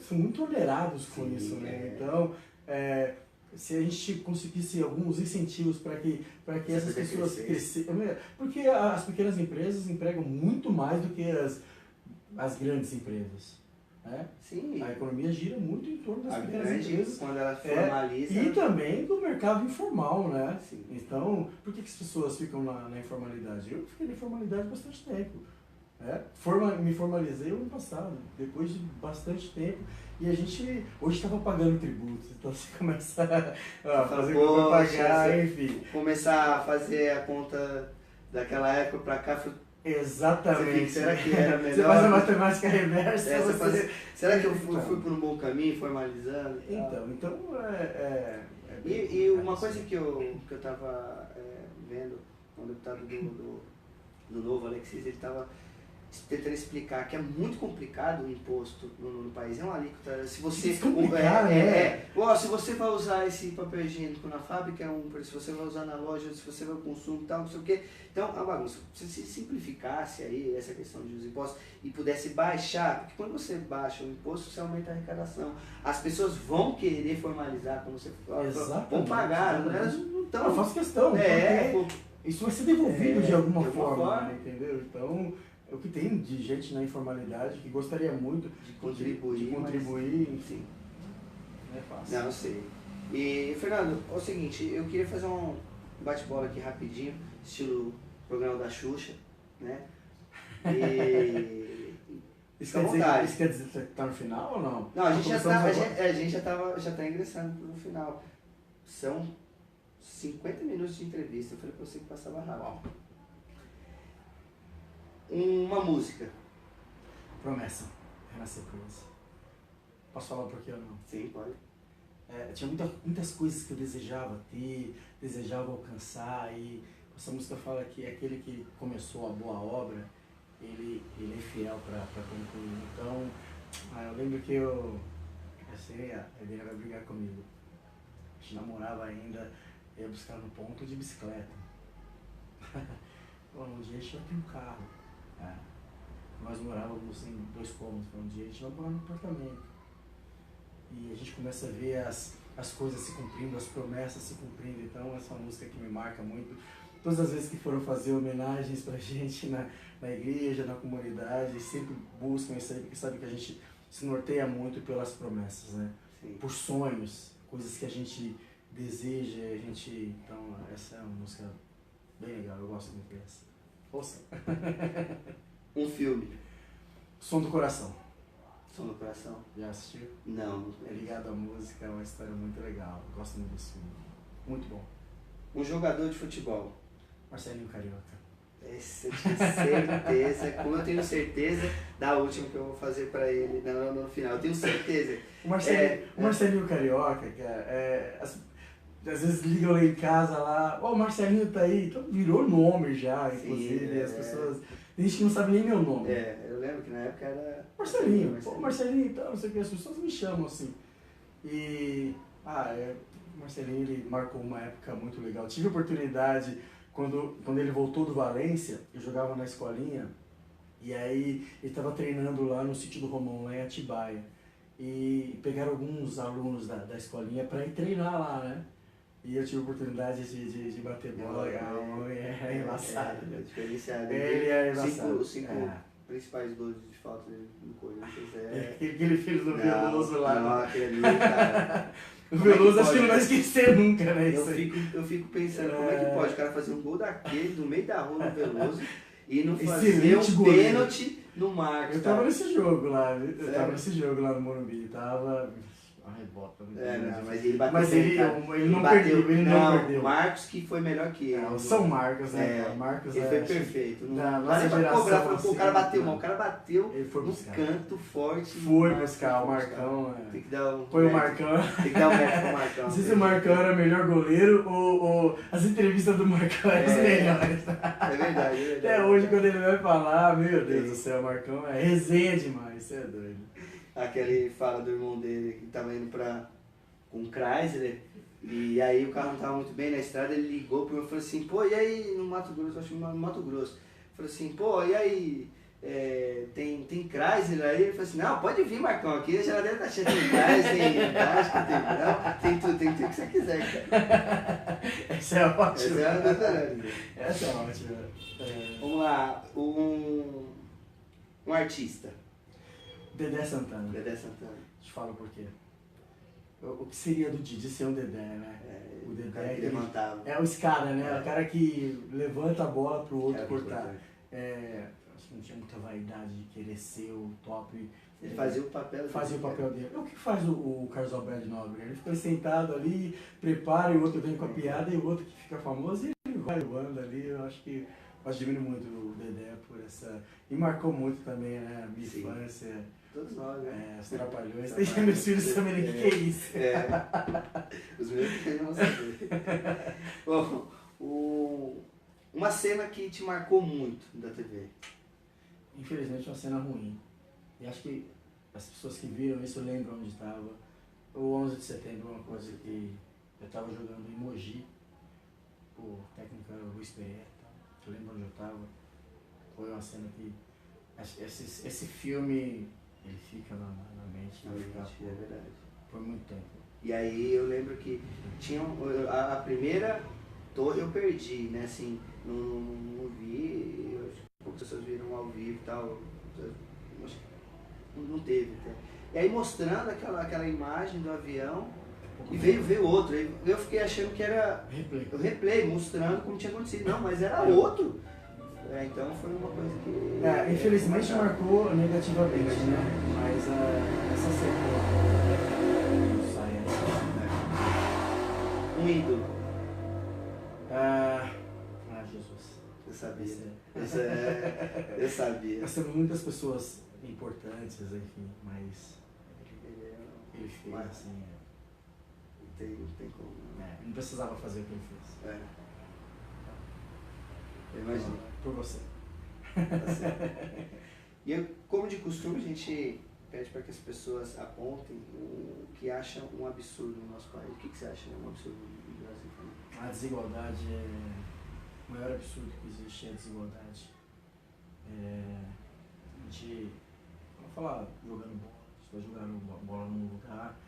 são muito onerados com isso, né? Então, se a gente conseguisse alguns incentivos para que essas pessoas cresçam, porque as pequenas empresas empregam muito mais do que as grandes empresas. Né? Sim. A economia gira muito em torno das pequenas empresas. Quando ela formaliza. E também do mercado informal, né? Sim. Então, por que as pessoas ficam na informalidade? Eu fiquei na informalidade bastante tempo. Me formalizei no ano passado, depois de bastante tempo. E a gente hoje estava pagando tributos, então você começa a fazer para pagar, enfim. Começar a fazer a conta daquela época para cá. Exatamente. Será que era melhor? Você faz a matemática reversa. Será que eu fui por um bom caminho, formalizando? Então e uma coisa que eu estava vendo, o deputado do Novo, Alexis, ele estava tentando explicar que é muito complicado o imposto no país. É uma alíquota. Se você se você vai usar esse papel higiênico na fábrica, é um preço. Se você vai usar na loja, se você vai ao consumo e tal, não sei o quê. Então, a bagunça. Se simplificasse aí essa questão dos impostos e pudesse baixar, porque quando você baixa o imposto, você aumenta a arrecadação. As pessoas vão querer formalizar, como você falou, vão pagar, elas não estão. Eu faço questão. Isso vai ser devolvido de alguma forma, entendeu? Então, o que tem de gente na informalidade que gostaria muito de contribuir, enfim, não é fácil. Não, eu sei. E, Fernando, é o seguinte, eu queria fazer um bate-bola aqui rapidinho, estilo programa da Xuxa, né? E Isso fica à vontade. isso quer dizer que tá no final ou não? Não, a gente já Começamos tá, agora? a gente já tá ingressando no final. São 50 minutos de entrevista. Eu falei pra você que passava rápido. Uma música. Promessa. Renascer Cruz. Posso falar por que ou não? Sim, pode. Tinha muitas coisas que eu desejava ter, desejava alcançar, e essa música fala que aquele que começou a boa obra, ele é fiel para concluir. Então, eu lembro que eu sei, a Helena vai brigar comigo. A gente namorava ainda, ia buscar no ponto de bicicleta. Um dia a gente vai ter um carro. Nós morávamos em 2 cômodos, um dia a gente vai morar no apartamento. E a gente começa a ver as coisas se cumprindo, as promessas se cumprindo. Então essa música que me marca muito. Todas as vezes que foram fazer homenagens pra gente na igreja, na comunidade, sempre buscam isso aí, porque sabe que a gente se norteia muito pelas promessas, né? Sim. Por sonhos, coisas que a gente deseja, a gente... Então essa é uma música bem legal, eu gosto muito dessa. Ouça. Um filme. Som do Coração. Som do Coração. Já assistiu? Não. É ligado à música, é uma história muito legal. Eu gosto muito desse filme. Muito bom. Um jogador de futebol. Marcelinho Carioca. Esse eu tinha certeza, como eu tenho certeza da última que eu vou fazer pra ele no final. Eu tenho certeza. O Marcelinho Carioca, cara, às vezes ligam lá em casa lá, o Marcelinho tá aí, então virou nome já, inclusive, Sim, as pessoas. Tem gente que não sabe nem meu nome. Eu lembro que na época era... Marcelinho, Marcelinho e tal, não sei o que, as pessoas me chamam assim. E, o Marcelinho, ele marcou uma época muito legal. Tive a oportunidade, quando ele voltou do Valência, eu jogava na escolinha, e aí ele estava treinando lá no sítio do Romão, lá em Atibaia. E pegaram alguns alunos da escolinha para ir treinar lá, né? E eu tive a oportunidade de bater bola, é embaçado. Diferenciado. Ele é embaçado. Os 5 principais gols de falta no Corinthians Aquele filho do Veloso lá. Não, aquele ali, cara. O Veloso acho que não vai esquecer nunca, né? Eu fico pensando como é que pode o cara fazer um gol daquele no meio da rua no Veloso e não fazer um pênalti no Marcos. Eu tava nesse jogo lá, no Morumbi, tava... rebota. Mas ele bateu. Mas ele não perdeu, ele não perdeu. Marcos que foi melhor que ele. O São Marcos, né? Ele foi perfeito. Não sei pra cobrar, o cara bateu mal. O cara bateu no canto forte. Foi buscar o Marcão. Tem que dar um... Foi o Marcão. Tem que dar um mérito pro Marcão. Não sei se o Marcão era melhor goleiro ou as entrevistas do Marcão eram as melhores. É verdade. Até hoje, quando ele vai falar, meu Deus do céu, o Marcão é resenha demais, você é doido. Aquele fala do irmão dele que tava indo com o Chrysler, e aí o carro não tava muito bem na estrada, ele ligou pro meu e falou assim, pô, e aí no Mato Grosso, acho que no Mato Grosso, falou assim, pô, e aí, tem Chrysler aí? Ele falou assim, não, pode vir, Marcão, aqui a geladeira tá cheia, tem Chrysler, tem Dasco, tem tudo que você quiser, cara. Essa é ótima. Essa é ótima. Vamos lá, um artista. Dedé Santana. Te falo por quê. O que seria do Didi ser um Dedé, né? O Dedé o cara que levantava. É o escada, né? O cara que levanta a bola pro outro cortar. Acho que não tinha muita vaidade de querer ser o top. Ele fazia o papel dele. O que faz o Carlos Alberto Nobre? Ele fica sentado ali, prepara e o outro vem com a piada e o outro que fica famoso e ele vai voando ali. Eu acho que eu admiro muito o Dedé por essa... E marcou muito também, né? A minha infância. Todos nós, né? Os Trapalhões. Tem meus filhos também, o que é isso? Os meus filhos não sabem. Bom, uma cena que te marcou muito da TV. Infelizmente, uma cena ruim. E acho que as pessoas que viram isso lembram onde estava. O 11 de setembro, uma coisa que eu estava jogando em Mogi. O técnico era o Luiz Pereira. Eu lembro onde eu estava. Foi uma cena que... Esse filme... Ele fica na mente, é verdade. Por muito tempo. E aí eu lembro que tinha a primeira torre eu perdi, né? Assim, não vi, acho que poucas pessoas viram ao vivo e tal. Acho que não teve. Tá? E aí mostrando aquela imagem do avião, e veio outro. Eu fiquei achando que era o replay, mostrando como tinha acontecido. Não, mas era outro. Então foi uma coisa que... Infelizmente marcou negativamente, né? Mas essa sequela sai um ídolo. Jesus. Eu sabia. Eu sabia. Nós temos muitas pessoas importantes, enfim, mas ele fez assim. Não tem como. Não precisava fazer o que ele fez. Eu imagino. Por você. Tá certo. E como de costume, a gente pede para que as pessoas apontem o que acham um absurdo no nosso país. O que você acha um absurdo no Brasil? A desigualdade o maior absurdo que existe é a desigualdade. A gente, vamos falar jogando bola, você vai jogar bola num lugar,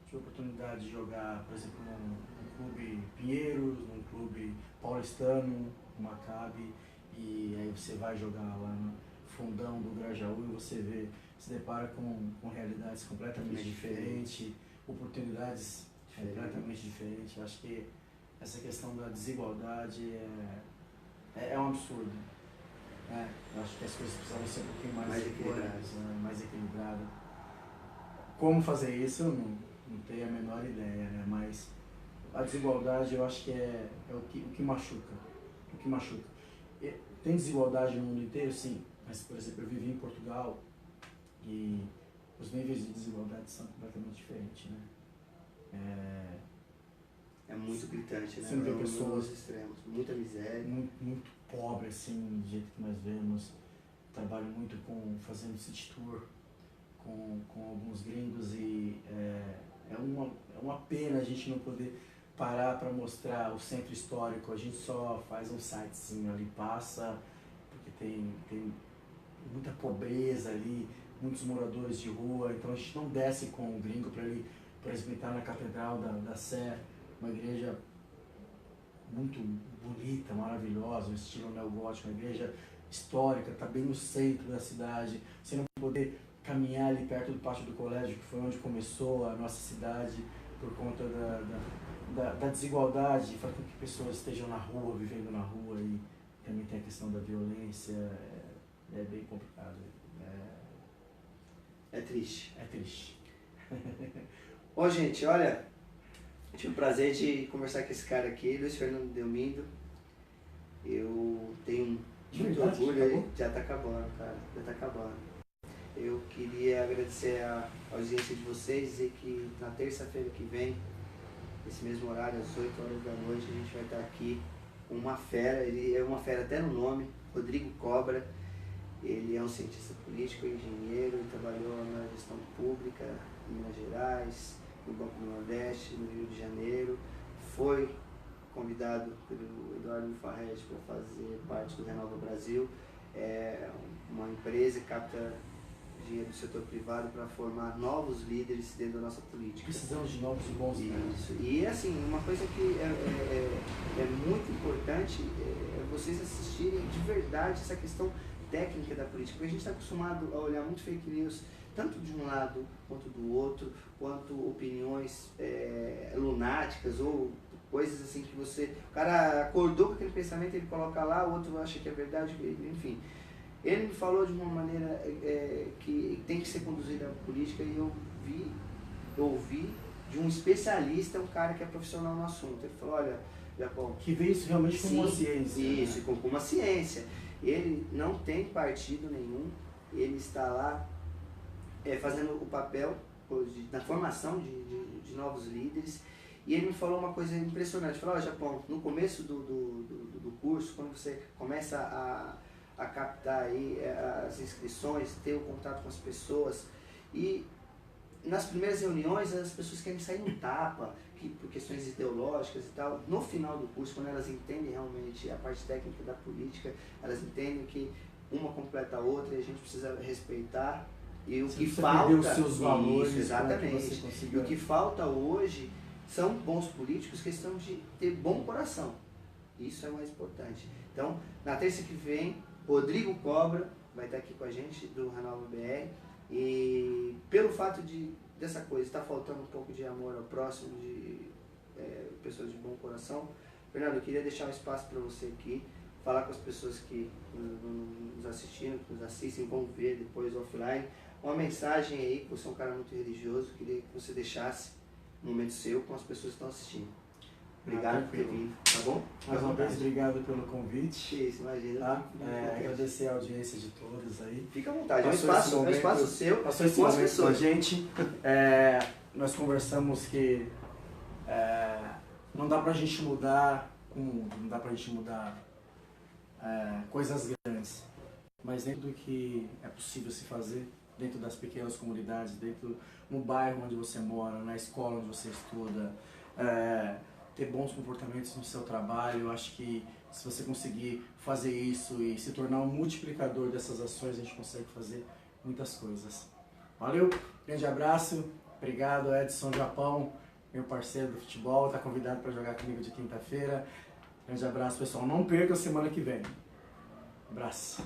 tive a oportunidade de jogar, por exemplo, num clube Pinheiros, num clube paulistano, no Maccabi, e aí você vai jogar lá no fundão do Grajaú e você se depara com realidades completamente diferentes, oportunidades completamente diferentes. Eu acho que essa questão da desigualdade é um absurdo. Eu acho que as coisas precisam ser um pouquinho mais equilibradas, mais equilibradas. Como fazer isso, eu não tenho a menor ideia, né? Mas a desigualdade eu acho que é o que machuca. O que machuca. Tem desigualdade no mundo inteiro, sim, mas, por exemplo, eu vivi em Portugal e os níveis de desigualdade são completamente diferentes, né? É muito gritante, né? Você vê pessoas extremos, muita miséria. Muito pobre, assim, do jeito que nós vemos. Trabalho muito fazendo city tour com alguns gringos e é uma pena a gente não poder parar para mostrar o centro histórico. A gente só faz um sitezinho ali, passa, porque tem muita pobreza ali, muitos moradores de rua, então a gente não desce com o gringo para ele, por exemplo, entrar na Catedral da Sé, uma igreja muito bonita, maravilhosa, um estilo neogótico, uma igreja histórica, está bem no centro da cidade, você não poder caminhar ali perto do pátio do colégio, que foi onde começou a nossa cidade, por conta da desigualdade, fazer com que pessoas estejam na rua, vivendo na rua, e também tem a questão da violência, é bem complicado. É triste. É triste. Bom, gente, olha, tive o prazer de conversar com esse cara aqui, Luiz Fernando Delmindo. Eu tenho muito orgulho aí. Já tá acabando, cara. Já tá acabando. Eu queria agradecer a audiência de vocês, dizer que na terça-feira que vem, nesse mesmo horário, às 8 horas da noite, a gente vai estar aqui com uma fera, ele é uma fera até no nome, Rodrigo Cobra. Ele é um cientista político, engenheiro, ele trabalhou na gestão pública em Minas Gerais, no Banco do Nordeste, no Rio de Janeiro. Foi convidado pelo Eduardo Farrege para fazer parte do Renova Brasil. É uma empresa que capta dinheiro do setor privado para formar novos líderes dentro da nossa política. Precisamos de novos e bons líderes. Isso. E assim, uma coisa que é muito importante é vocês assistirem de verdade essa questão técnica da política, porque a gente está acostumado a olhar muito fake news, tanto de um lado quanto do outro, quanto opiniões lunáticas ou coisas assim que o cara acordou com aquele pensamento, ele coloca lá, o outro acha que é verdade, enfim. Ele me falou de uma maneira que tem que ser conduzida a política, e eu ouvi de um especialista, um cara que é profissional no assunto. Ele falou, olha, Japão, que vê isso realmente como uma ciência. Isso, né? como uma ciência. Ele não tem partido nenhum, ele está lá fazendo o papel na formação de novos líderes. E ele me falou uma coisa impressionante. Ele falou, olha, Japão, no começo do curso, quando você começa a captar aí as inscrições, ter o contato com as pessoas, e nas primeiras reuniões as pessoas querem sair no tapa, por questões ideológicas e tal. No final do curso, quando elas entendem realmente a parte técnica da política, elas entendem que uma completa a outra e a gente precisa respeitar. E o que falta, os seus valores, isso, exatamente. E o que falta hoje são bons políticos, questão de ter bom coração. Isso é o mais importante. Então, na terça que vem, Rodrigo Cobra vai estar aqui com a gente, do Renova BR, e pelo fato dessa coisa, está faltando um pouco de amor ao próximo, de pessoas de bom coração, Fernando, eu queria deixar um espaço para você aqui, falar com as pessoas que nos assistindo, que nos assistem, vão ver depois offline. Uma mensagem aí, que você é um cara muito religioso, queria que você deixasse um momento seu com as pessoas que estão assistindo. Obrigado por ter vindo, tá bom? Mais uma vez, obrigado pelo convite. Isso, imagina. Tá? Agradecer a audiência de todos aí. Fica à vontade, é um espaço seu. Passou esse momento com a gente. Nós conversamos que não dá pra gente mudar o mundo, não dá pra gente mudar coisas grandes, mas dentro do que é possível se fazer, dentro das pequenas comunidades, dentro no bairro onde você mora, na escola onde você estuda, ter bons comportamentos no seu trabalho. Eu acho que se você conseguir fazer isso e se tornar um multiplicador dessas ações, a gente consegue fazer muitas coisas. Valeu, grande abraço, obrigado Edson Japão, meu parceiro do futebol, está convidado para jogar comigo de quinta-feira. Grande abraço, pessoal, não perca a semana que vem. Abraço.